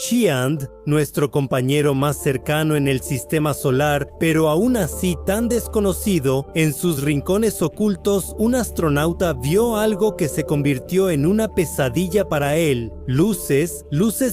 Shiand, nuestro compañero más cercano en el sistema solar, pero aún así tan desconocido, en sus rincones ocultos un astronauta vio algo que se convirtió en una pesadilla para él. Luces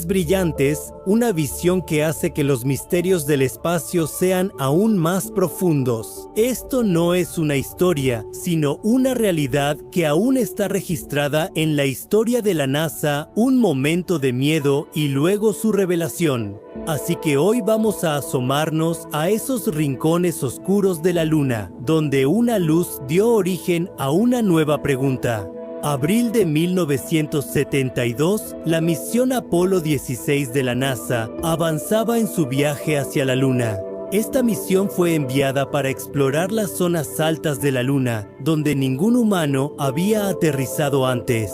brillantes, una visión que hace que los misterios del espacio sean aún más profundos. Esto no es una historia, sino una realidad que aún está registrada en la historia de la NASA, un momento de miedo y luego su revelación. Así que hoy vamos a asomarnos a esos rincones oscuros de la Luna, donde una luz dio origen a una nueva pregunta. Abril de 1972, la misión Apolo 16 de la NASA avanzaba en su viaje hacia la Luna. Esta misión fue enviada para explorar las zonas altas de la Luna, donde ningún humano había aterrizado antes.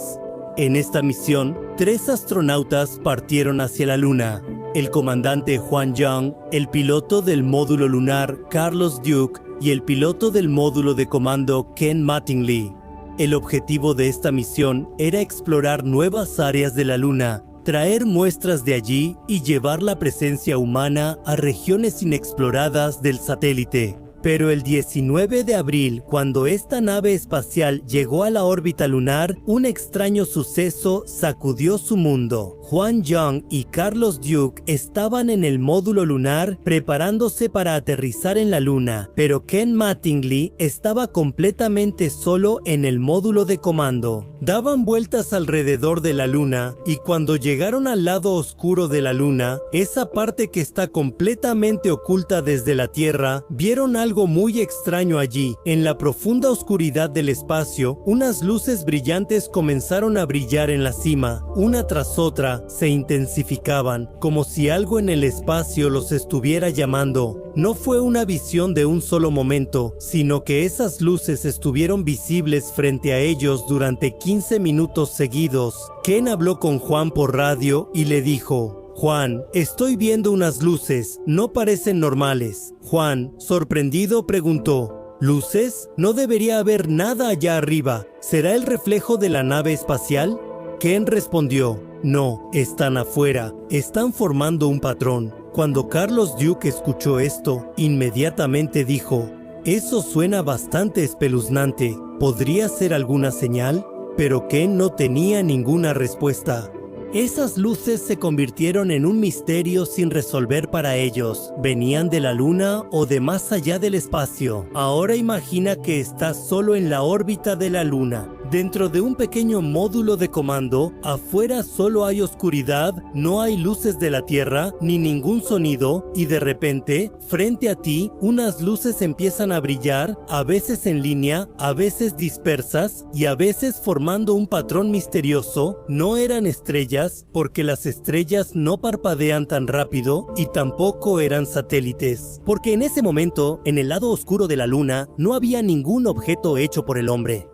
En esta misión, 3 astronautas partieron hacia la Luna. El comandante Juan Young, el piloto del módulo lunar Carlos Duke y el piloto del módulo de comando Ken Mattingly. El objetivo de esta misión era explorar nuevas áreas de la Luna, traer muestras de allí y llevar la presencia humana a regiones inexploradas del satélite. Pero el 19 de abril, cuando esta nave espacial llegó a la órbita lunar, un extraño suceso sacudió su mundo. Juan Young y Carlos Duke estaban en el módulo lunar preparándose para aterrizar en la Luna, pero Ken Mattingly estaba completamente solo en el módulo de comando. Daban vueltas alrededor de la Luna y cuando llegaron al lado oscuro de la Luna, esa parte que está completamente oculta desde la Tierra, vieron algo muy extraño allí. En la profunda oscuridad del espacio, unas luces brillantes comenzaron a brillar en la cima. Una tras otra, se intensificaban, como si algo en el espacio los estuviera llamando. No fue una visión de un solo momento, sino que esas luces estuvieron visibles frente a ellos durante 15 minutos seguidos. Ken habló con Juan por radio y le dijo: Juan, estoy viendo unas luces, no parecen normales. Juan, sorprendido, preguntó: ¿Luces? No debería haber nada allá arriba. ¿Será el reflejo de la nave espacial? Ken respondió: No, están afuera, están formando un patrón. Cuando Carlos Duke escuchó esto, inmediatamente dijo: Eso suena bastante espeluznante. ¿Podría ser alguna señal? Pero Ken no tenía ninguna respuesta. Esas luces se convirtieron en un misterio sin resolver para ellos. ¿Venían de la Luna o de más allá del espacio? Ahora imagina que estás solo en la órbita de la Luna, dentro de un pequeño módulo de comando. Afuera solo hay oscuridad, no hay luces de la Tierra, ni ningún sonido, y de repente, frente a ti, unas luces empiezan a brillar, a veces en línea, a veces dispersas, y a veces formando un patrón misterioso. No eran estrellas, porque las estrellas no parpadean tan rápido, y tampoco eran satélites, porque en ese momento, en el lado oscuro de la Luna, no había ningún objeto hecho por el hombre.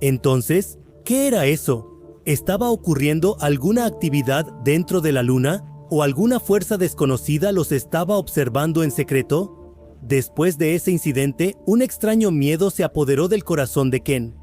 Entonces, ¿qué era eso? ¿Estaba ocurriendo alguna actividad dentro de la Luna? ¿O alguna fuerza desconocida los estaba observando en secreto? Después de ese incidente, un extraño miedo se apoderó del corazón de Ken.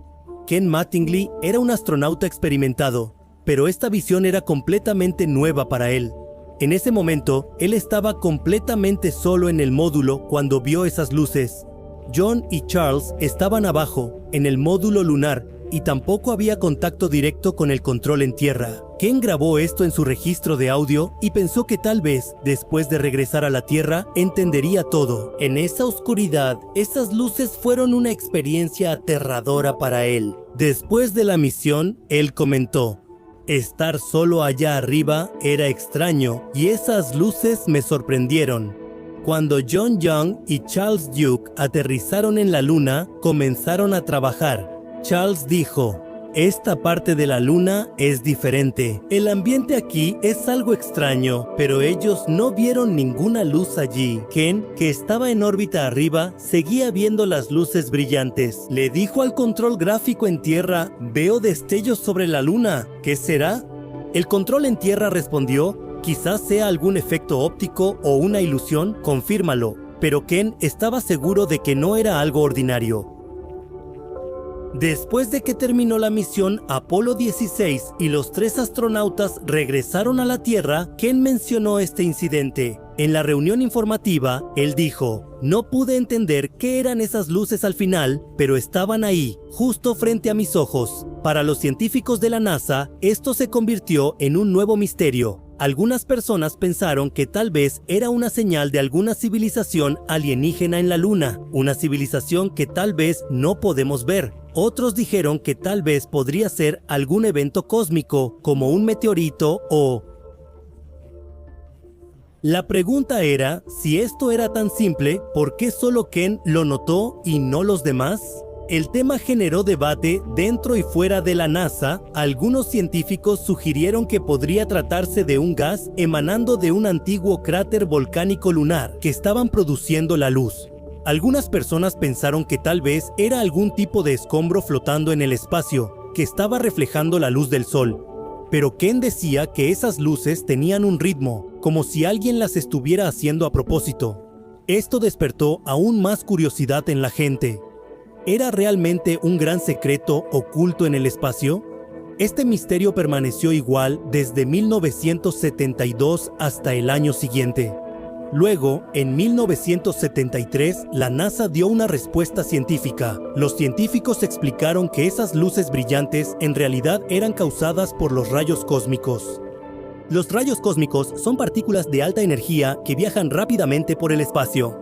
Ken Mattingly era un astronauta experimentado, pero esta visión era completamente nueva para él. En ese momento, él estaba completamente solo en el módulo cuando vio esas luces. John y Charles estaban abajo, en el módulo lunar, y tampoco había contacto directo con el control en tierra. Ken grabó esto en su registro de audio y pensó que tal vez, después de regresar a la Tierra, entendería todo. En esa oscuridad, esas luces fueron una experiencia aterradora para él. Después de la misión, él comentó: Estar solo allá arriba era extraño y esas luces me sorprendieron. Cuando John Young y Charles Duke aterrizaron en la Luna, comenzaron a trabajar. Charles dijo: Esta parte de la Luna es diferente. El ambiente aquí es algo extraño, pero ellos no vieron ninguna luz allí. Ken, que estaba en órbita arriba, seguía viendo las luces brillantes. Le dijo al control gráfico en tierra: Veo destellos sobre la Luna. ¿Qué será? El control en tierra respondió: Quizás sea algún efecto óptico o una ilusión, confírmalo. Pero Ken estaba seguro de que no era algo ordinario. Después de que terminó la misión Apolo 16 y los 3 astronautas regresaron a la Tierra, Ken mencionó este incidente. En la reunión informativa, él dijo: "No pude entender qué eran esas luces al final, pero estaban ahí, justo frente a mis ojos". Para los científicos de la NASA, esto se convirtió en un nuevo misterio. Algunas personas pensaron que tal vez era una señal de alguna civilización alienígena en la Luna, una civilización que tal vez no podemos ver. Otros dijeron que tal vez podría ser algún evento cósmico, como un meteorito o... La pregunta era, si esto era tan simple, ¿por qué solo Ken lo notó y no los demás? El tema generó debate dentro y fuera de la NASA. Algunos científicos sugirieron que podría tratarse de un gas emanando de un antiguo cráter volcánico lunar que estaban produciendo la luz. Algunas personas pensaron que tal vez era algún tipo de escombro flotando en el espacio, que estaba reflejando la luz del sol. Pero Ken decía que esas luces tenían un ritmo, como si alguien las estuviera haciendo a propósito. Esto despertó aún más curiosidad en la gente. ¿Era realmente un gran secreto oculto en el espacio? Este misterio permaneció igual desde 1972 hasta el año siguiente. Luego, en 1973, la NASA dio una respuesta científica. Los científicos explicaron que esas luces brillantes en realidad eran causadas por los rayos cósmicos. Los rayos cósmicos son partículas de alta energía que viajan rápidamente por el espacio.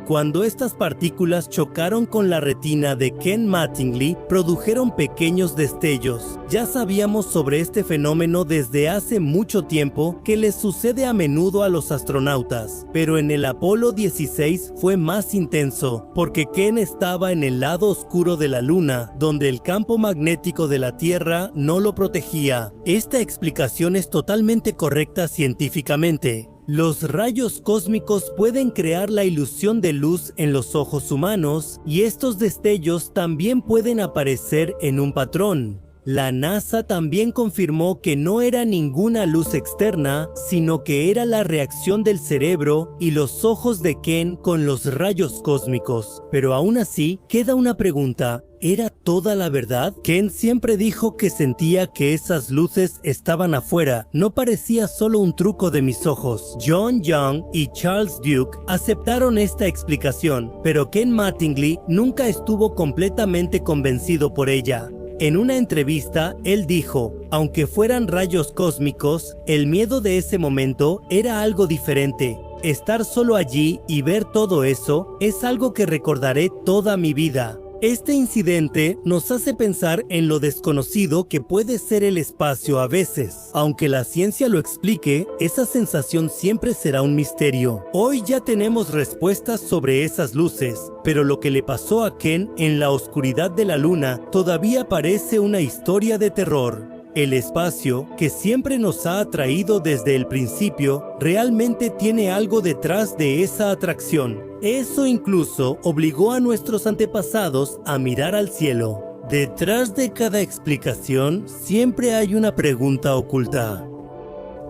Cuando estas partículas chocaron con la retina de Ken Mattingly, produjeron pequeños destellos. Ya sabíamos sobre este fenómeno desde hace mucho tiempo, que les sucede a menudo a los astronautas, pero en el Apolo 16 fue más intenso, porque Ken estaba en el lado oscuro de la Luna, donde el campo magnético de la Tierra no lo protegía. Esta explicación es totalmente correcta científicamente. Los rayos cósmicos pueden crear la ilusión de luz en los ojos humanos, y estos destellos también pueden aparecer en un patrón. La NASA también confirmó que no era ninguna luz externa, sino que era la reacción del cerebro y los ojos de Ken con los rayos cósmicos. Pero aún así, queda una pregunta. ¿Era toda la verdad? Ken siempre dijo que sentía que esas luces estaban afuera, no parecía solo un truco de mis ojos. John Young y Charles Duke aceptaron esta explicación, pero Ken Mattingly nunca estuvo completamente convencido por ella. En una entrevista, él dijo: aunque fueran rayos cósmicos, el miedo de ese momento era algo diferente. Estar solo allí y ver todo eso es algo que recordaré toda mi vida. Este incidente nos hace pensar en lo desconocido que puede ser el espacio a veces. Aunque la ciencia lo explique, esa sensación siempre será un misterio. Hoy ya tenemos respuestas sobre esas luces, pero lo que le pasó a Ken en la oscuridad de la Luna todavía parece una historia de terror. El espacio, que siempre nos ha atraído desde el principio, realmente tiene algo detrás de esa atracción. Eso incluso obligó a nuestros antepasados a mirar al cielo. Detrás de cada explicación siempre hay una pregunta oculta.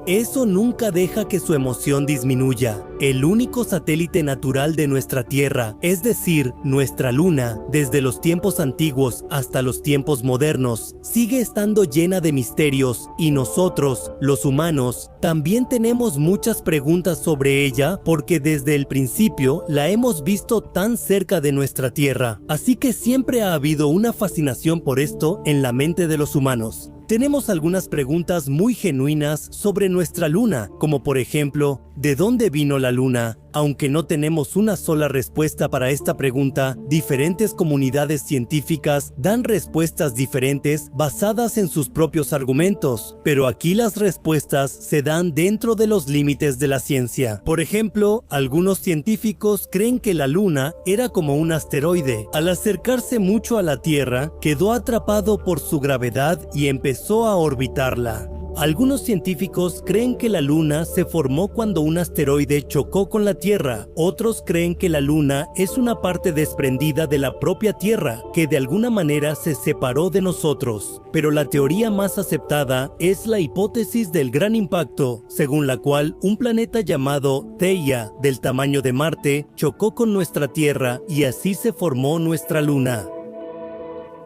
Eso nunca deja que su emoción disminuya. El único satélite natural de nuestra Tierra, es decir, nuestra Luna, desde los tiempos antiguos hasta los tiempos modernos, sigue estando llena de misterios, y nosotros, los humanos, también tenemos muchas preguntas sobre ella, porque desde el principio la hemos visto tan cerca de nuestra Tierra. Así que siempre ha habido una fascinación por esto en la mente de los humanos. Tenemos algunas preguntas muy genuinas sobre nuestra Luna, como por ejemplo, ¿de dónde vino la Luna? Aunque no tenemos una sola respuesta para esta pregunta, diferentes comunidades científicas dan respuestas diferentes basadas en sus propios argumentos, pero aquí las respuestas se dan dentro de los límites de la ciencia. Por ejemplo, algunos científicos creen que la Luna era como un asteroide. Al acercarse mucho a la Tierra, quedó atrapado por su gravedad y empezó a orbitarla. Algunos científicos creen que la Luna se formó cuando un asteroide chocó con la Tierra. Otros creen que la Luna es una parte desprendida de la propia Tierra, que de alguna manera se separó de nosotros. Pero la teoría más aceptada es la hipótesis del gran impacto, según la cual un planeta llamado Theia, del tamaño de Marte, chocó con nuestra Tierra y así se formó nuestra Luna.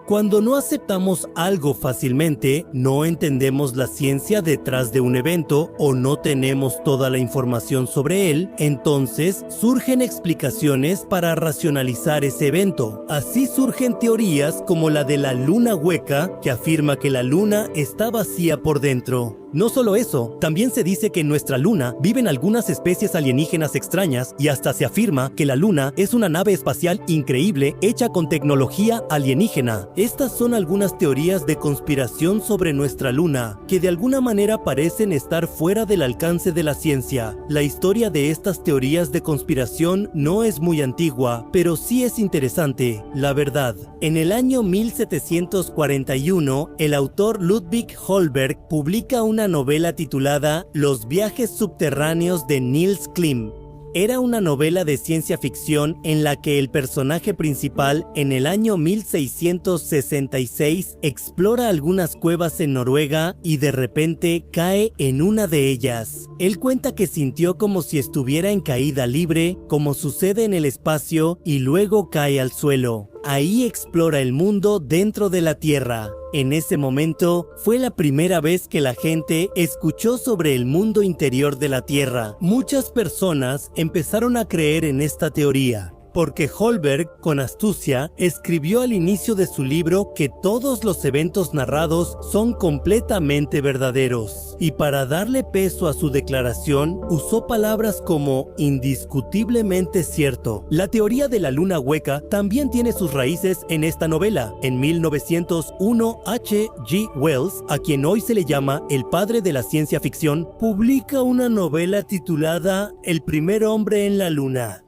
Cuando no aceptamos algo fácilmente, no entendemos la ciencia detrás de un evento o no tenemos toda la información sobre él, entonces surgen explicaciones para racionalizar ese evento. Así surgen teorías como la de la luna hueca, que afirma que la luna está vacía por dentro. No solo eso, también se dice que en nuestra luna viven algunas especies alienígenas extrañas y hasta se afirma que la luna es una nave espacial increíble hecha con tecnología alienígena. Estas son algunas teorías de conspiración sobre nuestra luna, que de alguna manera parecen estar fuera del alcance de la ciencia. La historia de estas teorías de conspiración no es muy antigua, pero sí es interesante, la verdad. En el año 1741, el autor Ludwig Holberg publica una novela titulada Los viajes subterráneos de Niels Klim. Era una novela de ciencia ficción en la que el personaje principal, en el año 1666, explora algunas cuevas en Noruega y de repente cae en una de ellas. Él cuenta que sintió como si estuviera en caída libre, como sucede en el espacio, y luego cae al suelo. Ahí explora el mundo dentro de la Tierra. En ese momento, fue la primera vez que la gente escuchó sobre el mundo interior de la Tierra. Muchas personas empezaron a creer en esta teoría, porque Holberg, con astucia, escribió al inicio de su libro que todos los eventos narrados son completamente verdaderos. Y para darle peso a su declaración, usó palabras como indiscutiblemente cierto. La teoría de la luna hueca también tiene sus raíces en esta novela. En 1901, H.G. Wells, a quien hoy se le llama el padre de la ciencia ficción, publica una novela titulada El primer hombre en la luna.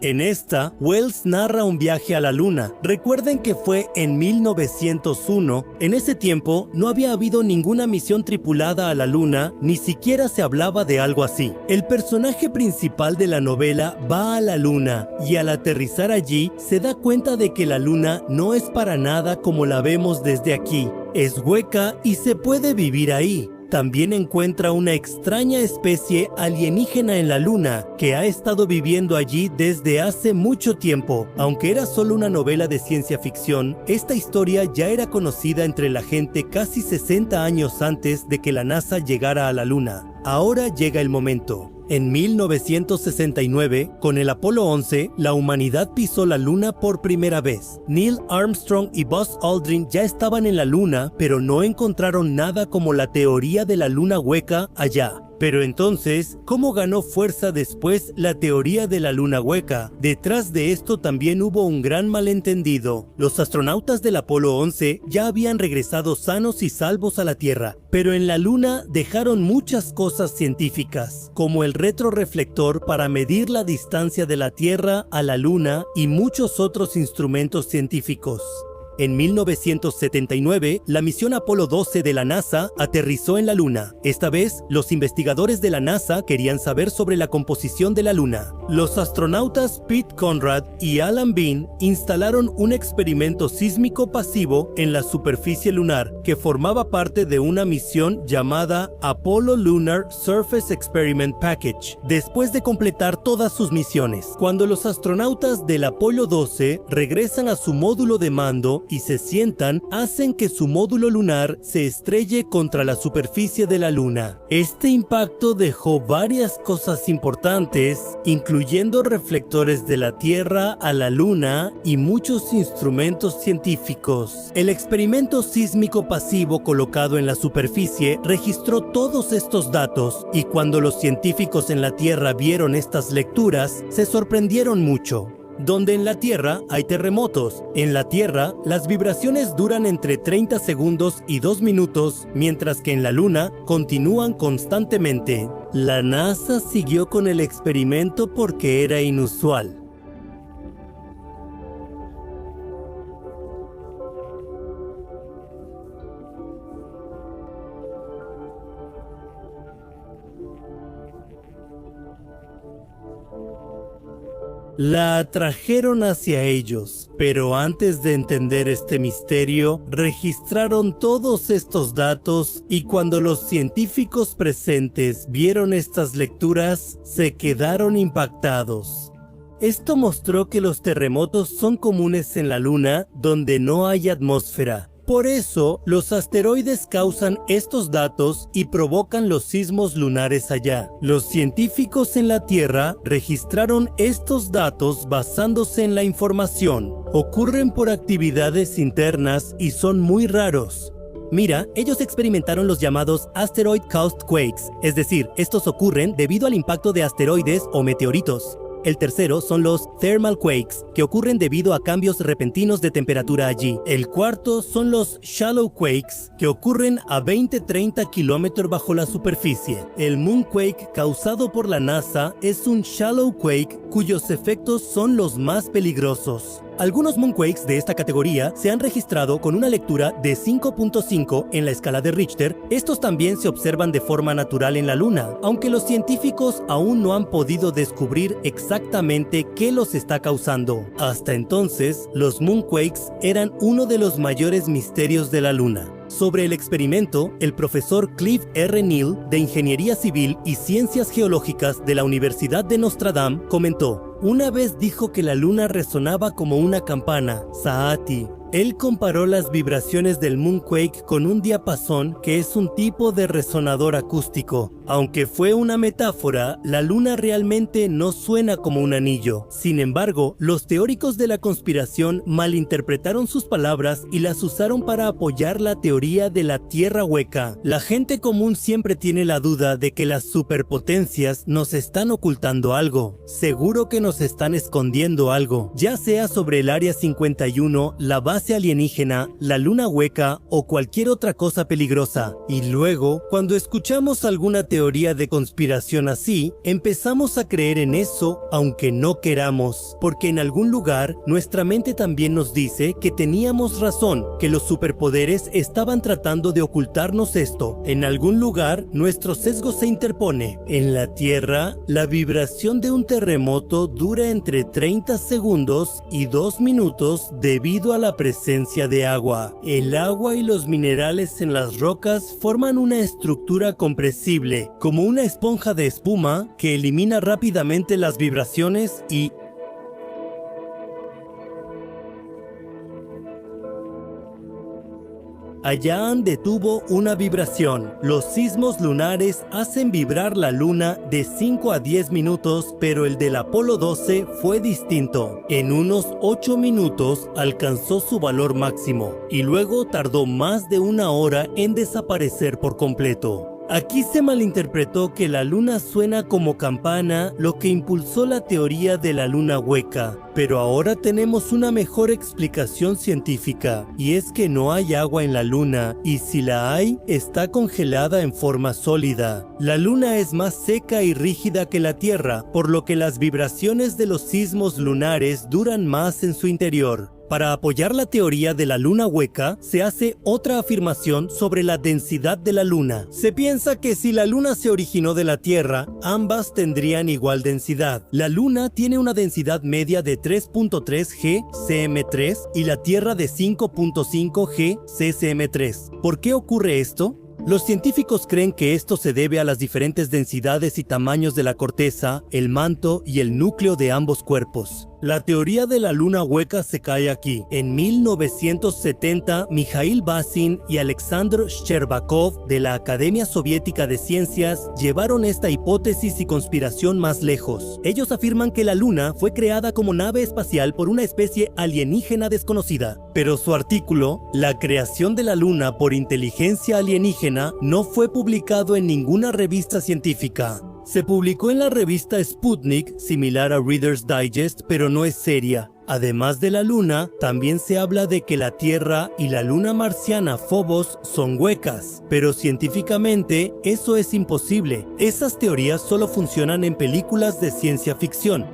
En esta, Wells narra un viaje a la luna. Recuerden que fue en 1901. En ese tiempo no había habido ninguna misión tripulada a la luna, ni siquiera se hablaba de algo así. El personaje principal de la novela va a la luna y al aterrizar allí se da cuenta de que la luna no es para nada como la vemos desde aquí. Es hueca y se puede vivir ahí. También encuentra una extraña especie alienígena en la luna que ha estado viviendo allí desde hace mucho tiempo. Aunque era solo una novela de ciencia ficción, esta historia ya era conocida entre la gente casi 60 años antes de que la NASA llegara a la luna. Ahora llega el momento. En 1969, con el Apolo 11, la humanidad pisó la luna por primera vez. Neil Armstrong y Buzz Aldrin ya estaban en la luna, pero no encontraron nada como la teoría de la luna hueca allá. Pero entonces, ¿cómo ganó fuerza después la teoría de la luna hueca? Detrás de esto también hubo un gran malentendido. Los astronautas del Apolo 11 ya habían regresado sanos y salvos a la Tierra, pero en la luna dejaron muchas cosas científicas, como el retroreflector para medir la distancia de la Tierra a la luna y muchos otros instrumentos científicos. En 1979, la misión Apolo 12 de la NASA aterrizó en la Luna. Esta vez, los investigadores de la NASA querían saber sobre la composición de la Luna. Los astronautas Pete Conrad y Alan Bean instalaron un experimento sísmico pasivo en la superficie lunar que formaba parte de una misión llamada Apollo Lunar Surface Experiment Package. Después de completar todas sus misiones, cuando los astronautas del Apolo 12 regresan a su módulo de mando y se sientan, hacen que su módulo lunar se estrelle contra la superficie de la Luna. Este impacto dejó varias cosas importantes, incluyendo reflectores de la Tierra a la Luna y muchos instrumentos científicos. El experimento sísmico pasivo colocado en la superficie registró todos estos datos, y cuando los científicos en la Tierra vieron estas lecturas, se sorprendieron mucho. Donde en la Tierra hay terremotos. En la Tierra, las vibraciones duran entre 30 segundos y 2 minutos, mientras que en la Luna continúan constantemente. La NASA siguió con el experimento porque era inusual. La atrajeron hacia ellos, pero antes de entender este misterio, registraron todos estos datos y cuando los científicos presentes vieron estas lecturas, se quedaron impactados. Esto mostró que los terremotos son comunes en la Luna donde no hay atmósfera. Por eso, los asteroides causan estos datos y provocan los sismos lunares allá. Los científicos en la Tierra registraron estos datos basándose en la información. Ocurren por actividades internas y son muy raros. Mira, ellos experimentaron los llamados Asteroid-Caused Quakes, es decir, estos ocurren debido al impacto de asteroides o meteoritos. El tercero son los Thermal Quakes, que ocurren debido a cambios repentinos de temperatura allí. El cuarto son los Shallow Quakes, que ocurren a 20-30 kilómetros bajo la superficie. El Moonquake causado por la NASA es un Shallow Quake cuyos efectos son los más peligrosos. Algunos moonquakes de esta categoría se han registrado con una lectura de 5.5 en la escala de Richter. Estos también se observan de forma natural en la Luna, aunque los científicos aún no han podido descubrir exactamente qué los está causando. Hasta entonces, los moonquakes eran uno de los mayores misterios de la Luna. Sobre el experimento, el profesor Cliff R. Neal, de Ingeniería Civil y Ciencias Geológicas de la Universidad de Notre Dame, comentó: una vez dijo que la Luna resonaba como una campana, Saati. Él comparó las vibraciones del Moonquake con un diapasón, que es un tipo de resonador acústico. Aunque fue una metáfora, la Luna realmente no suena como un anillo. Sin embargo, los teóricos de la conspiración malinterpretaron sus palabras y las usaron para apoyar la teoría de la Tierra hueca. La gente común siempre tiene la duda de que las superpotencias nos están ocultando algo. Seguro que nos están escondiendo algo, ya sea sobre el Área 51, la base alienígena, la Luna hueca o cualquier otra cosa peligrosa. Y luego, cuando escuchamos alguna teoría de conspiración así, empezamos a creer en eso aunque no queramos, porque en algún lugar nuestra mente también nos dice que teníamos razón, que los superpoderes estaban tratando de ocultarnos esto. En algún lugar nuestro sesgo se interpone. En la Tierra, la vibración de un terremoto dura entre 30 segundos y 2 minutos debido a la presencia de agua. El agua y los minerales en las rocas forman una estructura compresible, como una esponja de espuma que elimina rápidamente las vibraciones y Allan detuvo una vibración. Los sismos lunares hacen vibrar la Luna de 5 a 10 minutos, pero el del Apolo 12 fue distinto. En unos 8 minutos alcanzó su valor máximo y luego tardó más de una hora en desaparecer por completo. Aquí se malinterpretó que la Luna suena como campana, lo que impulsó la teoría de la Luna hueca. Pero ahora tenemos una mejor explicación científica, y es que no hay agua en la Luna, y si la hay, está congelada en forma sólida. La Luna es más seca y rígida que la Tierra, por lo que las vibraciones de los sismos lunares duran más en su interior. Para apoyar la teoría de la Luna hueca, se hace otra afirmación sobre la densidad de la Luna. Se piensa que si la Luna se originó de la Tierra, ambas tendrían igual densidad. La Luna tiene una densidad media de 3.3 G cm3 y la Tierra de 5.5 G cm3. ¿Por qué ocurre esto? Los científicos creen que esto se debe a las diferentes densidades y tamaños de la corteza, el manto y el núcleo de ambos cuerpos. La teoría de la Luna hueca se cae aquí. En 1970, Mikhail Bazin y Alexander Shcherbakov de la Academia Soviética de Ciencias llevaron esta hipótesis y conspiración más lejos. Ellos afirman que la Luna fue creada como nave espacial por una especie alienígena desconocida. Pero su artículo, La creación de la Luna por inteligencia alienígena, no fue publicado en ninguna revista científica. Se publicó en la revista Sputnik, similar a Reader's Digest, pero no es seria. Además de la Luna, también se habla de que la Tierra y la Luna marciana Phobos son huecas, pero científicamente eso es imposible. Esas teorías solo funcionan en películas de ciencia ficción.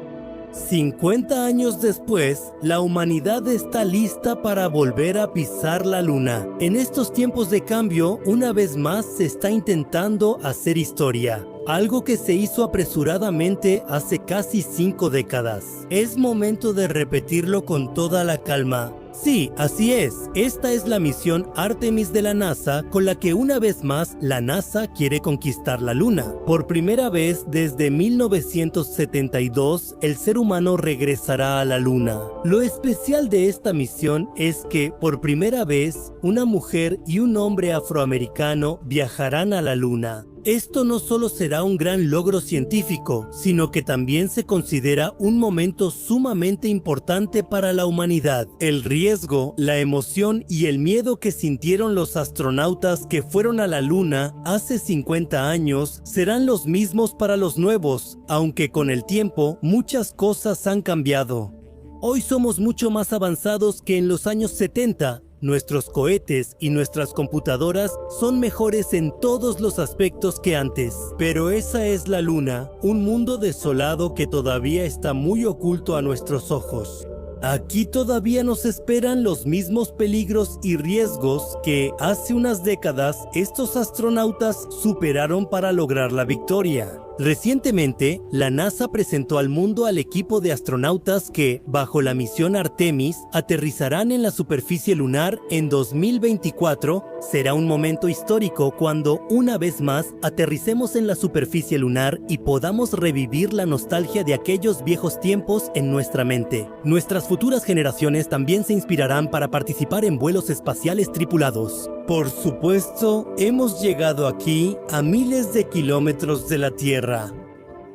50 años después, la humanidad está lista para volver a pisar la Luna. En estos tiempos de cambio, una vez más se está intentando hacer historia. Algo que se hizo apresuradamente hace casi 5 décadas. Es momento de repetirlo con toda la calma. Sí, así es. Esta es la misión Artemis de la NASA, con la que una vez más la NASA quiere conquistar la Luna. Por primera vez desde 1972, el ser humano regresará a la Luna. Lo especial de esta misión es que, por primera vez, una mujer y un hombre afroamericano viajarán a la Luna. Esto no solo será un gran logro científico, sino que también se considera un momento sumamente importante para la humanidad. El riesgo, la emoción y el miedo que sintieron los astronautas que fueron a la Luna hace 50 años serán los mismos para los nuevos, aunque con el tiempo muchas cosas han cambiado. Hoy somos mucho más avanzados que en los años 70. Nuestros cohetes y nuestras computadoras son mejores en todos los aspectos que antes. Pero esa es la Luna, un mundo desolado que todavía está muy oculto a nuestros ojos. Aquí todavía nos esperan los mismos peligros y riesgos que hace unas décadas estos astronautas superaron para lograr la victoria. Recientemente, la NASA presentó al mundo al equipo de astronautas que, bajo la misión Artemis, aterrizarán en la superficie lunar en 2024. Será un momento histórico cuando, una vez más, aterricemos en la superficie lunar y podamos revivir la nostalgia de aquellos viejos tiempos en nuestra mente. Nuestras futuras generaciones también se inspirarán para participar en vuelos espaciales tripulados. Por supuesto, hemos llegado aquí a miles de kilómetros de la Tierra.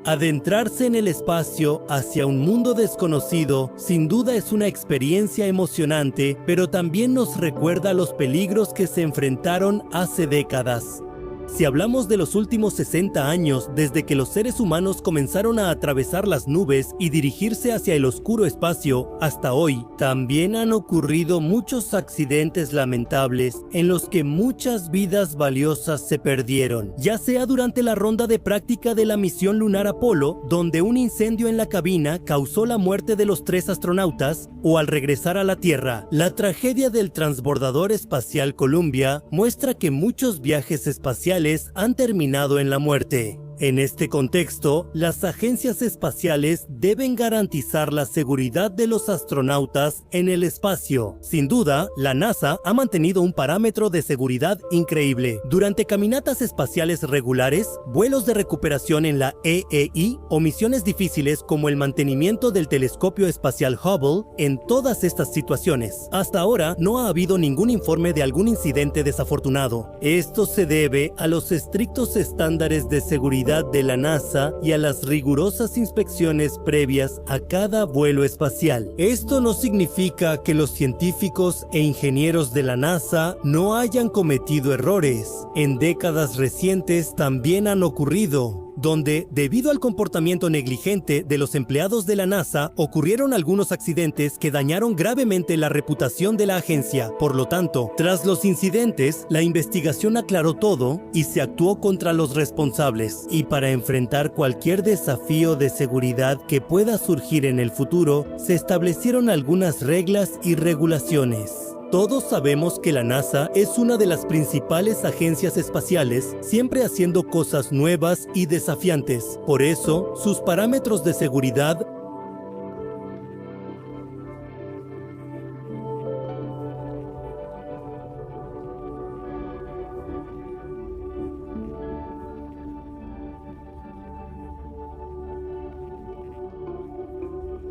Adentrarse en el espacio hacia un mundo desconocido sin duda es una experiencia emocionante, pero también nos recuerda los peligros que se enfrentaron hace décadas. Si hablamos de los últimos 60 años desde que los seres humanos comenzaron a atravesar las nubes y dirigirse hacia el oscuro espacio hasta hoy, también han ocurrido muchos accidentes lamentables en los que muchas vidas valiosas se perdieron, ya sea durante la ronda de práctica de la misión lunar Apolo, donde un incendio en la cabina causó la muerte de los 3 astronautas, o al regresar a la Tierra. La tragedia del transbordador espacial Columbia muestra que muchos viajes espaciales han terminado en la muerte. En este contexto, las agencias espaciales deben garantizar la seguridad de los astronautas en el espacio. Sin duda, la NASA ha mantenido un parámetro de seguridad increíble. Durante caminatas espaciales regulares, vuelos de recuperación en la EEI o misiones difíciles como el mantenimiento del telescopio espacial Hubble, en todas estas situaciones, hasta ahora no ha habido ningún informe de algún incidente desafortunado. Esto se debe a los estrictos estándares de seguridad de la NASA y a las rigurosas inspecciones previas a cada vuelo espacial. Esto no significa que los científicos e ingenieros de la NASA no hayan cometido errores. En décadas recientes también han ocurrido, donde, debido al comportamiento negligente de los empleados de la NASA, ocurrieron algunos accidentes que dañaron gravemente la reputación de la agencia. Por lo tanto, tras los incidentes, la investigación aclaró todo y se actuó contra los responsables. Y para enfrentar cualquier desafío de seguridad que pueda surgir en el futuro, se establecieron algunas reglas y regulaciones. Todos sabemos que la NASA es una de las principales agencias espaciales, siempre haciendo cosas nuevas y desafiantes. Por eso, sus parámetros de seguridad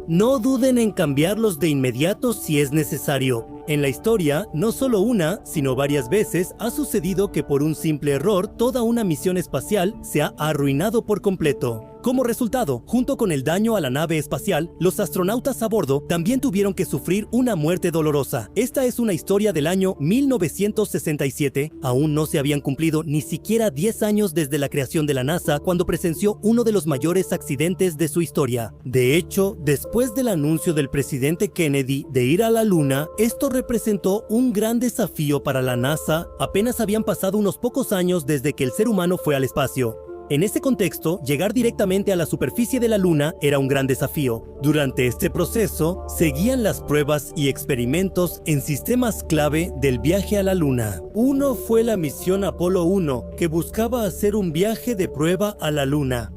no duden en cambiarlos de inmediato si es necesario. En la historia, no solo una, sino varias veces ha sucedido que por un simple error toda una misión espacial se ha arruinado por completo. Como resultado, junto con el daño a la nave espacial, los astronautas a bordo también tuvieron que sufrir una muerte dolorosa. Esta es una historia del año 1967. Aún no se habían cumplido ni siquiera 10 años desde la creación de la NASA cuando presenció uno de los mayores accidentes de su historia. De hecho, después del anuncio del presidente Kennedy de ir a la Luna, esto representó un gran desafío para la NASA. Apenas habían pasado unos pocos años desde que el ser humano fue al espacio. En ese contexto, llegar directamente a la superficie de la Luna era un gran desafío. Durante este proceso, seguían las pruebas y experimentos en sistemas clave del viaje a la Luna. Uno fue la misión Apolo 1, que buscaba hacer un viaje de prueba a la Luna.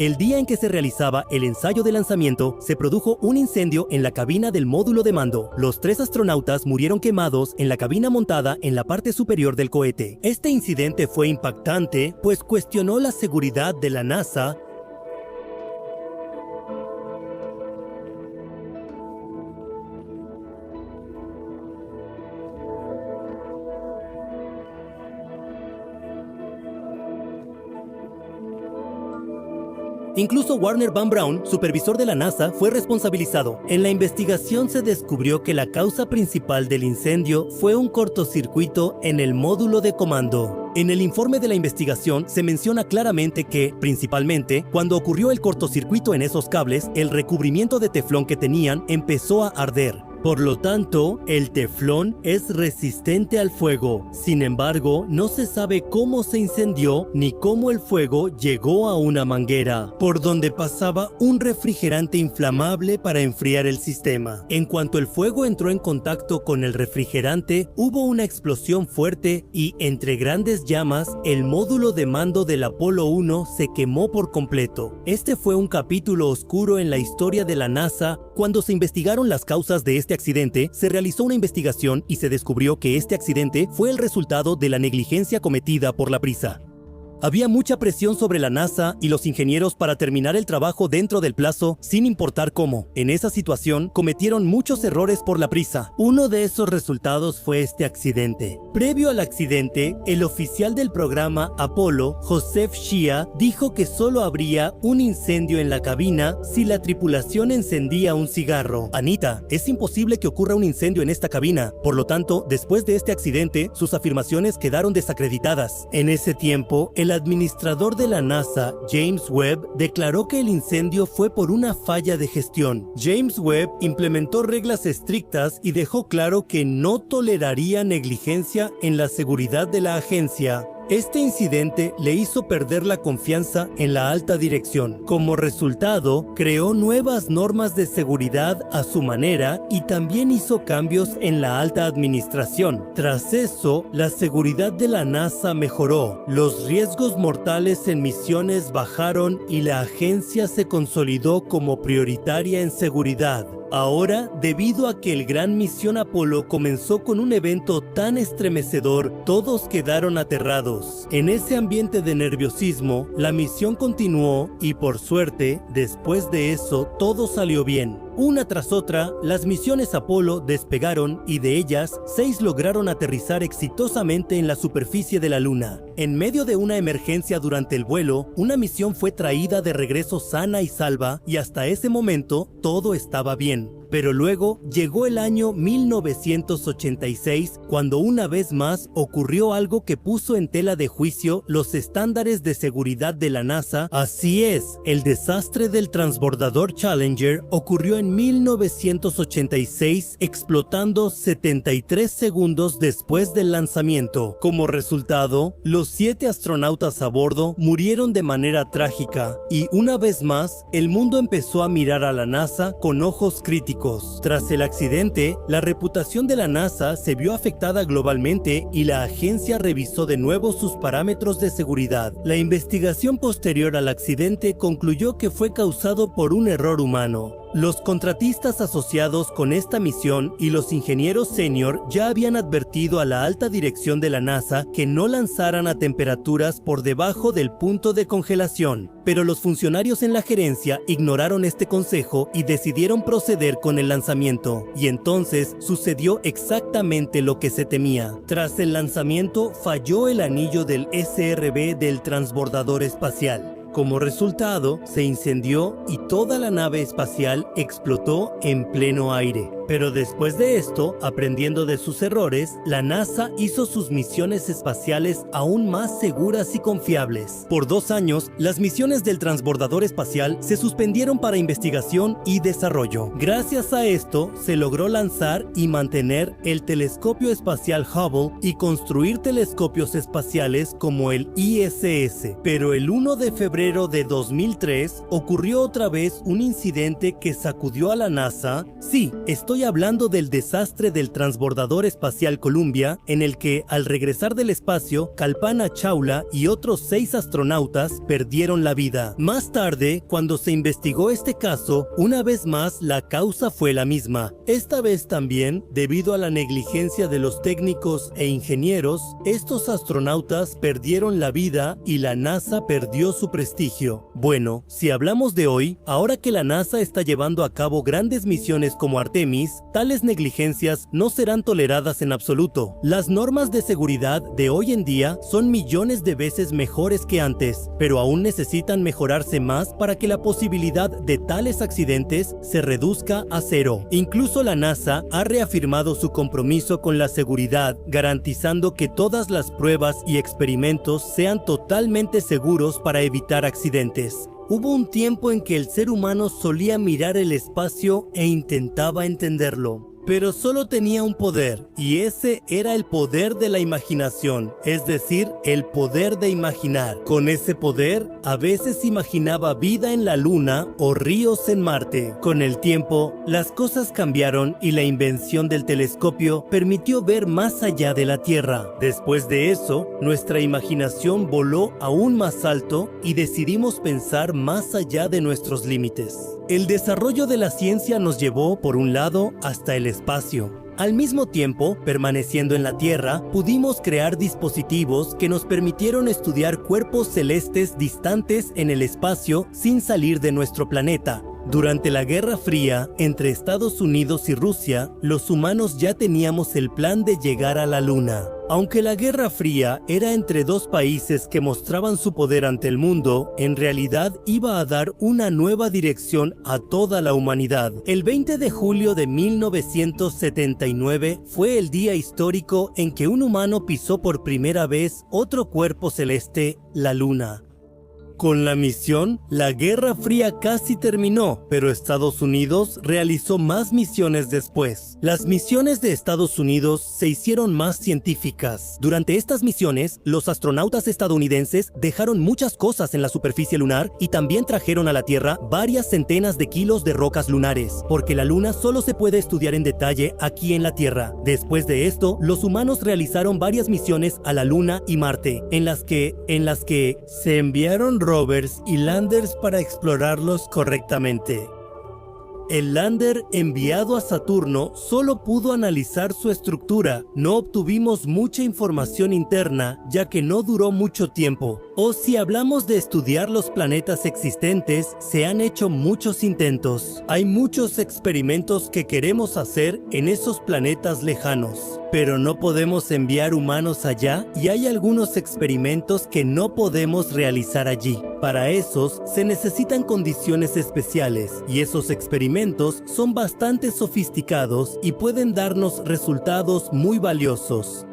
El día en que se realizaba el ensayo de lanzamiento, se produjo un incendio en la cabina del módulo de mando. Los 3 astronautas murieron quemados en la cabina montada en la parte superior del cohete. Este incidente fue impactante, pues cuestionó la seguridad de la NASA. Incluso Warner Van Braun, supervisor de la NASA, fue responsabilizado. En la investigación se descubrió que la causa principal del incendio fue un cortocircuito en el módulo de comando. En el informe de la investigación se menciona claramente que, principalmente, cuando ocurrió el cortocircuito en esos cables, el recubrimiento de teflón que tenían empezó a arder. Por lo tanto, el teflón es resistente al fuego. Sin embargo, no se sabe cómo se incendió ni cómo el fuego llegó a una manguera, por donde pasaba un refrigerante inflamable para enfriar el sistema. En cuanto el fuego entró en contacto con el refrigerante, hubo una explosión fuerte y, entre grandes llamas, el módulo de mando del Apolo 1 se quemó por completo. Este fue un capítulo oscuro en la historia de la NASA. Cuando se investigaron las causas de este accidente, se realizó una investigación y se descubrió que este accidente fue el resultado de la negligencia cometida por la prisa. Había mucha presión sobre la NASA y los ingenieros para terminar el trabajo dentro del plazo, sin importar cómo. En esa situación, cometieron muchos errores por la prisa. Uno de esos resultados fue este accidente. Previo al accidente, el oficial del programa Apolo, Joseph Shea, dijo que solo habría un incendio en la cabina si la tripulación encendía un cigarro. Anita, es imposible que ocurra un incendio en esta cabina. Por lo tanto, después de este accidente, sus afirmaciones quedaron desacreditadas. En ese tiempo, el administrador de la NASA, James Webb, declaró que el incendio fue por una falla de gestión. James Webb implementó reglas estrictas y dejó claro que no toleraría negligencia en la seguridad de la agencia. Este incidente le hizo perder la confianza en la alta dirección. Como resultado, creó nuevas normas de seguridad a su manera y también hizo cambios en la alta administración. Tras eso, la seguridad de la NASA mejoró, los riesgos mortales en misiones bajaron y la agencia se consolidó como prioritaria en seguridad. Ahora, debido a que el Gran Misión Apolo comenzó con un evento tan estremecedor, todos quedaron aterrados. En ese ambiente de nerviosismo, la misión continuó y por suerte, después de eso, todo salió bien. Una tras otra, las misiones Apolo despegaron y de ellas, 6 lograron aterrizar exitosamente en la superficie de la Luna. En medio de una emergencia durante el vuelo, una misión fue traída de regreso sana y salva y hasta ese momento todo estaba bien. Pero luego llegó el año 1986, cuando una vez más ocurrió algo que puso en tela de juicio los estándares de seguridad de la NASA. Así es, el desastre del transbordador Challenger ocurrió en 1986, explotando 73 segundos después del lanzamiento. Como resultado, los 7 astronautas a bordo murieron de manera trágica, y una vez más, el mundo empezó a mirar a la NASA con ojos críticos. Tras el accidente, la reputación de la NASA se vio afectada globalmente y la agencia revisó de nuevo sus parámetros de seguridad. La investigación posterior al accidente concluyó que fue causado por un error humano. Los contratistas asociados con esta misión y los ingenieros senior ya habían advertido a la alta dirección de la NASA que no lanzaran a temperaturas por debajo del punto de congelación, pero los funcionarios en la gerencia ignoraron este consejo y decidieron proceder con el lanzamiento, y entonces sucedió exactamente lo que se temía. Tras el lanzamiento, falló el anillo del SRB del transbordador espacial. Como resultado, se incendió y toda la nave espacial explotó en pleno aire. Pero después de esto, aprendiendo de sus errores, la NASA hizo sus misiones espaciales aún más seguras y confiables. Por 2 años, las misiones del transbordador espacial se suspendieron para investigación y desarrollo. Gracias a esto, se logró lanzar y mantener el telescopio espacial Hubble y construir telescopios espaciales como el ISS. Pero el 1 de febrero de 2003 ocurrió otra vez un incidente que sacudió a la NASA. Sí, estoy Estoy hablando del desastre del transbordador espacial Columbia, en el que, al regresar del espacio, Kalpana Chawla y otros 6 astronautas perdieron la vida. Más tarde, cuando se investigó este caso, una vez más la causa fue la misma. Esta vez también, debido a la negligencia de los técnicos e ingenieros, estos astronautas perdieron la vida y la NASA perdió su prestigio. Bueno, si hablamos de hoy, ahora que la NASA está llevando a cabo grandes misiones como Artemis, tales negligencias no serán toleradas en absoluto. Las normas de seguridad de hoy en día son millones de veces mejores que antes, pero aún necesitan mejorarse más para que la posibilidad de tales accidentes se reduzca a cero. Incluso la NASA ha reafirmado su compromiso con la seguridad, garantizando que todas las pruebas y experimentos sean totalmente seguros para evitar accidentes. Hubo un tiempo en que el ser humano solía mirar el espacio e intentaba entenderlo. Pero solo tenía un poder, y ese era el poder de la imaginación, es decir, el poder de imaginar. Con ese poder, a veces imaginaba vida en la Luna o ríos en Marte. Con el tiempo, las cosas cambiaron y la invención del telescopio permitió ver más allá de la Tierra. Después de eso, nuestra imaginación voló aún más alto y decidimos pensar más allá de nuestros límites. El desarrollo de la ciencia nos llevó, por un lado, hasta el espacio. Al mismo tiempo, permaneciendo en la Tierra, pudimos crear dispositivos que nos permitieron estudiar cuerpos celestes distantes en el espacio sin salir de nuestro planeta. Durante la Guerra Fría, entre Estados Unidos y Rusia, los humanos ya teníamos el plan de llegar a la Luna. Aunque la Guerra Fría era entre 2 países que mostraban su poder ante el mundo, en realidad iba a dar una nueva dirección a toda la humanidad. El 20 de julio de 1979 fue el día histórico en que un humano pisó por primera vez otro cuerpo celeste, la Luna. Con la misión, la Guerra Fría casi terminó, pero Estados Unidos realizó más misiones después. Las misiones de Estados Unidos se hicieron más científicas. Durante estas misiones, los astronautas estadounidenses dejaron muchas cosas en la superficie lunar y también trajeron a la Tierra varias centenas de kilos de rocas lunares, porque la Luna solo se puede estudiar en detalle aquí en la Tierra. Después de esto, los humanos realizaron varias misiones a la Luna y Marte, en las que se enviaron rovers y landers para explorarlos correctamente. El lander enviado a Saturno solo pudo analizar su estructura. No obtuvimos mucha información interna, ya que no duró mucho tiempo. O si hablamos de estudiar los planetas existentes, se han hecho muchos intentos. Hay muchos experimentos que queremos hacer en esos planetas lejanos, pero no podemos enviar humanos allá y hay algunos experimentos que no podemos realizar allí. Para esos se necesitan condiciones especiales y esos experimentos son bastante sofisticados y pueden darnos resultados muy valiosos.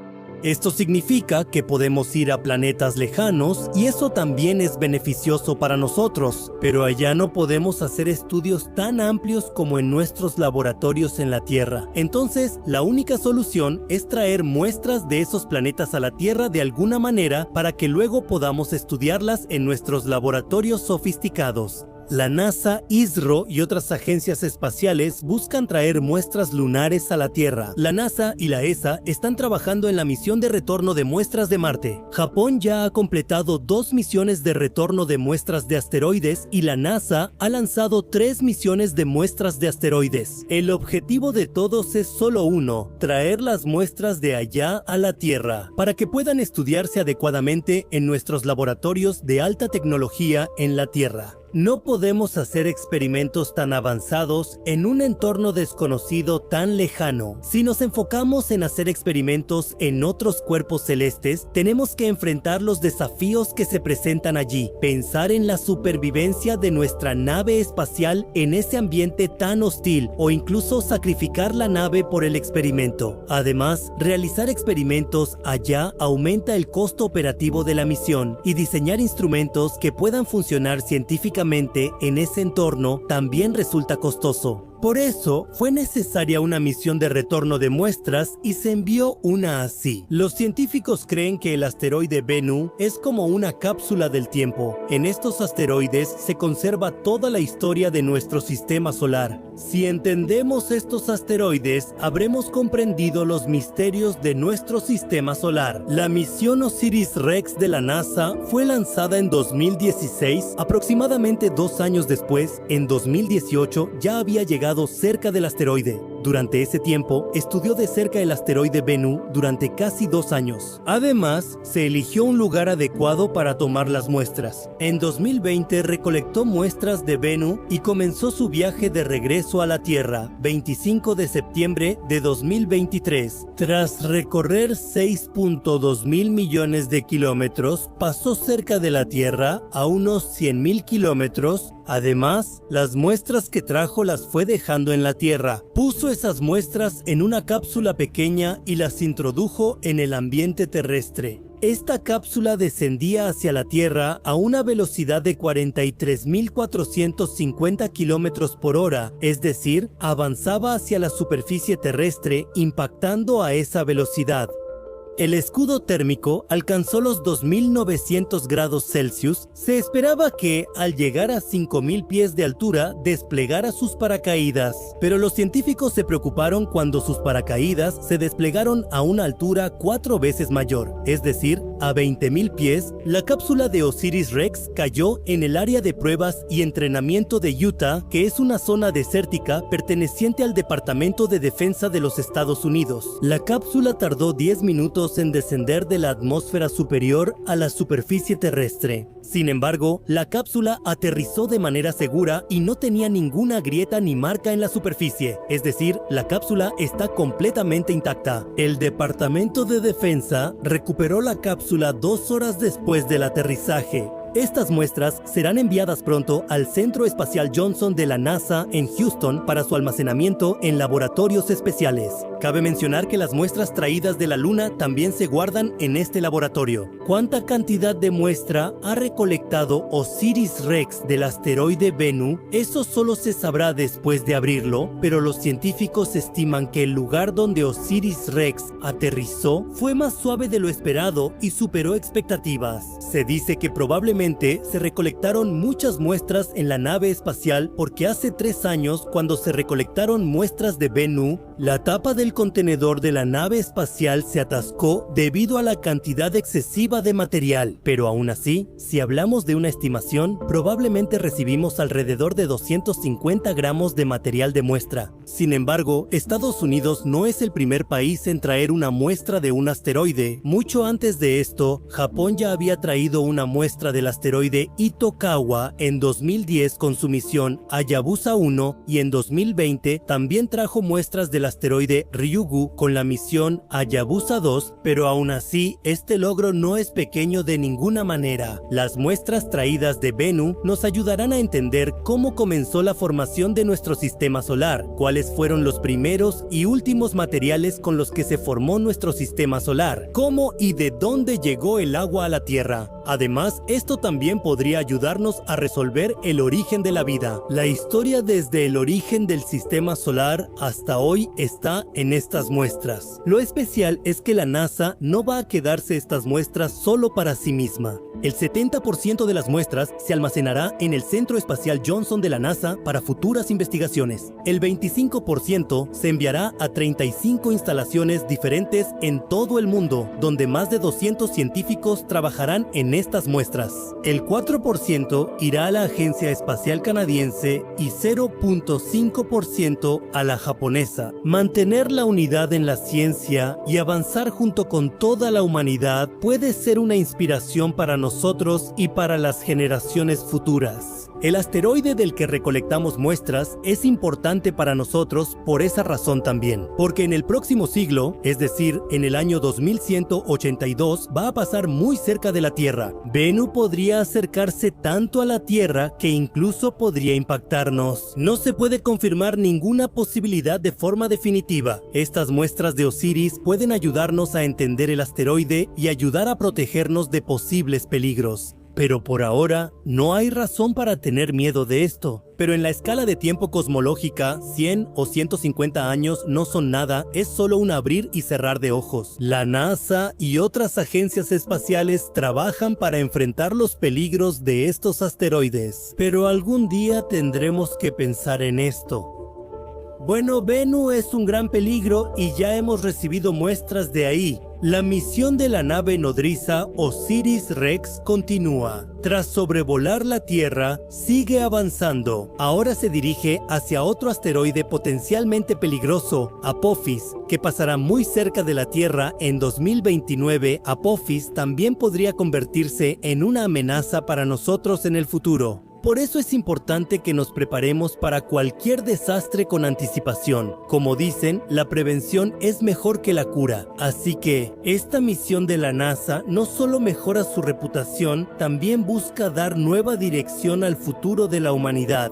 Esto significa que podemos ir a planetas lejanos y eso también es beneficioso para nosotros, pero allá no podemos hacer estudios tan amplios como en nuestros laboratorios en la Tierra. Entonces, la única solución es traer muestras de esos planetas a la Tierra de alguna manera para que luego podamos estudiarlas en nuestros laboratorios sofisticados. La NASA, ISRO y otras agencias espaciales buscan traer muestras lunares a la Tierra. La NASA y la ESA están trabajando en la misión de retorno de muestras de Marte. Japón ya ha completado 2 misiones de retorno de muestras de asteroides y la NASA ha lanzado 3 misiones de muestras de asteroides. El objetivo de todos es solo uno: traer las muestras de allá a la Tierra, para que puedan estudiarse adecuadamente en nuestros laboratorios de alta tecnología en la Tierra. No podemos hacer experimentos tan avanzados en un entorno desconocido tan lejano. Si nos enfocamos en hacer experimentos en otros cuerpos celestes, tenemos que enfrentar los desafíos que se presentan allí, pensar en la supervivencia de nuestra nave espacial en ese ambiente tan hostil o incluso sacrificar la nave por el experimento. Además, realizar experimentos allá aumenta el costo operativo de la misión y diseñar instrumentos que puedan funcionar científicamente en ese entorno también resulta costoso. Por eso, fue necesaria una misión de retorno de muestras y se envió una así. Los científicos creen que el asteroide Bennu es como una cápsula del tiempo. En estos asteroides se conserva toda la historia de nuestro sistema solar. Si entendemos estos asteroides, habremos comprendido los misterios de nuestro sistema solar. La misión OSIRIS-REx de la NASA fue lanzada en 2016, aproximadamente 2 años después, en 2018, ya había llegado cerca del asteroide. Durante ese tiempo, estudió de cerca el asteroide Bennu durante casi 2 años. Además, se eligió un lugar adecuado para tomar las muestras. En 2020 recolectó muestras de Bennu y comenzó su viaje de regreso a la Tierra, 25 de septiembre de 2023. Tras recorrer 6.2 mil millones de kilómetros, pasó cerca de la Tierra a unos 100.000 kilómetros. Además, las muestras que trajo las fue dejando en la Tierra. Puso esas muestras en una cápsula pequeña y las introdujo en el ambiente terrestre. Esta cápsula descendía hacia la Tierra a una velocidad de 43.450 kilómetros por hora, es decir, avanzaba hacia la superficie terrestre impactando a esa velocidad. El escudo térmico alcanzó los 2.900 grados Celsius. Se esperaba que, al llegar a 5.000 pies de altura, desplegara sus paracaídas. Pero los científicos se preocuparon cuando sus paracaídas se desplegaron a una altura 4 veces mayor, es decir, a 20.000 pies. La cápsula de OSIRIS-REx cayó en el área de pruebas y entrenamiento de Utah, que es una zona desértica perteneciente al Departamento de Defensa de los Estados Unidos. La cápsula tardó 10 minutos en descender de la atmósfera superior a la superficie terrestre. Sin embargo, la cápsula aterrizó de manera segura y no tenía ninguna grieta ni marca en la superficie, es decir, la cápsula está completamente intacta. El Departamento de Defensa recuperó la cápsula 2 horas después del aterrizaje. Estas muestras serán enviadas pronto al Centro Espacial Johnson de la NASA en Houston para su almacenamiento en laboratorios especiales. Cabe mencionar que las muestras traídas de la Luna también se guardan en este laboratorio. ¿Cuánta cantidad de muestra ha recolectado OSIRIS-REx del asteroide Bennu? Eso solo se sabrá después de abrirlo, pero los científicos estiman que el lugar donde OSIRIS-REx aterrizó fue más suave de lo esperado y superó expectativas. Se dice que probablemente se recolectaron muchas muestras en la nave espacial porque hace 3 años, cuando se recolectaron muestras de Bennu, la tapa del contenedor de la nave espacial se atascó debido a la cantidad excesiva de material. Pero aún así, si hablamos de una estimación, probablemente recibimos alrededor de 250 gramos de material de muestra. Sin embargo, Estados Unidos no es el primer país en traer una muestra de un asteroide. Mucho antes de esto, Japón ya había traído una muestra del asteroide Itokawa en 2010 con su misión Hayabusa 1 y en 2020 también trajo muestras del asteroide Ryugu con la misión Hayabusa 2, pero aún así este logro no es pequeño de ninguna manera. Las muestras traídas de Bennu nos ayudarán a entender cómo comenzó la formación de nuestro sistema solar, cuáles fueron los primeros y últimos materiales con los que se formó nuestro sistema solar, cómo y de dónde llegó el agua a la Tierra. Además, esto también podría ayudarnos a resolver el origen de la vida. La historia desde el origen del sistema solar hasta hoy está en estas muestras. Lo especial es que la NASA no va a quedarse estas muestras solo para sí misma. El 70% de las muestras se almacenará en el Centro Espacial Johnson de la NASA para futuras investigaciones. El 25% se enviará a 35 instalaciones diferentes en todo el mundo, donde más de 200 científicos trabajarán en estas muestras. El 4% irá a la Agencia Espacial Canadiense y 0.5% a la japonesa. Mantener la unidad en la ciencia y avanzar junto con toda la humanidad puede ser una inspiración para nosotros y para las generaciones futuras. El asteroide del que recolectamos muestras es importante para nosotros por esa razón también, porque en el próximo siglo, es decir, en el año 2182, va a pasar muy cerca de la Tierra. Bennu podría acercarse tanto a la Tierra que incluso podría impactarnos. No se puede confirmar ninguna posibilidad de forma definitiva. Estas muestras de Osiris pueden ayudarnos a entender el asteroide y ayudar a protegernos de posibles peligros. Pero por ahora, no hay razón para tener miedo de esto. Pero en la escala de tiempo cosmológica, 100 o 150 años no son nada, es solo un abrir y cerrar de ojos. La NASA y otras agencias espaciales trabajan para enfrentar los peligros de estos asteroides. Pero algún día tendremos que pensar en esto. Bueno, Bennu es un gran peligro y ya hemos recibido muestras de ahí. La misión de la nave nodriza OSIRIS-REx continúa. Tras sobrevolar la Tierra, sigue avanzando. Ahora se dirige hacia otro asteroide potencialmente peligroso, Apophis, que pasará muy cerca de la Tierra en 2029. Apophis también podría convertirse en una amenaza para nosotros en el futuro. Por eso es importante que nos preparemos para cualquier desastre con anticipación. Como dicen, la prevención es mejor que la cura. Así que, esta misión de la NASA no solo mejora su reputación, también busca dar nueva dirección al futuro de la humanidad.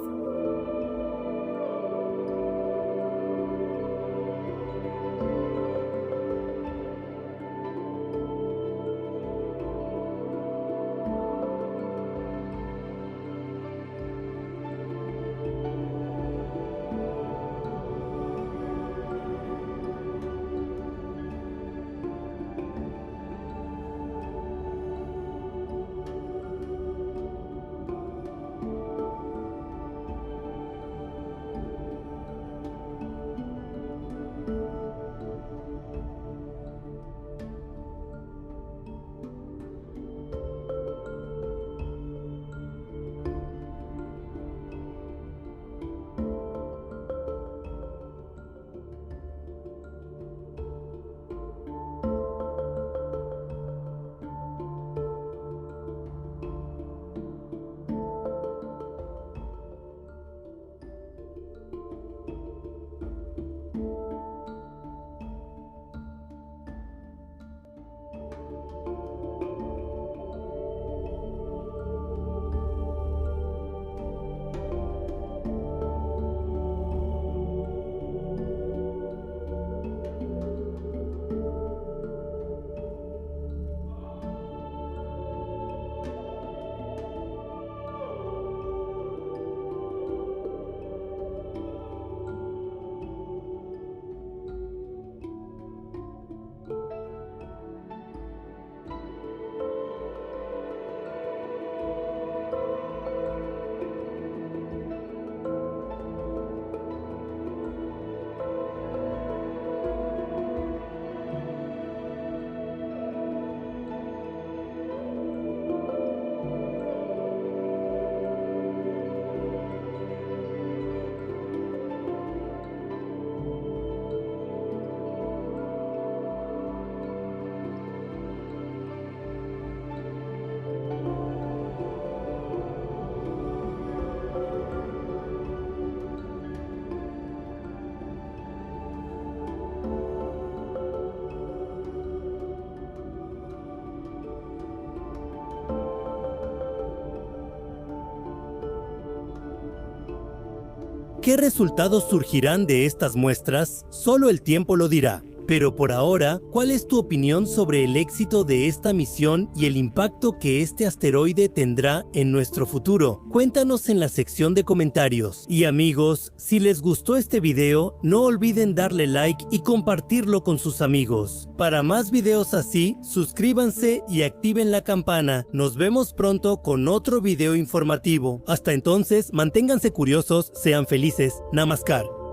¿Qué resultados surgirán de estas muestras? Solo el tiempo lo dirá. Pero por ahora, ¿cuál es tu opinión sobre el éxito de esta misión y el impacto que este asteroide tendrá en nuestro futuro? Cuéntanos en la sección de comentarios. Y amigos, si les gustó este video, no olviden darle like y compartirlo con sus amigos. Para más videos así, suscríbanse y activen la campana. Nos vemos pronto con otro video informativo. Hasta entonces, manténganse curiosos, sean felices. Namaskar.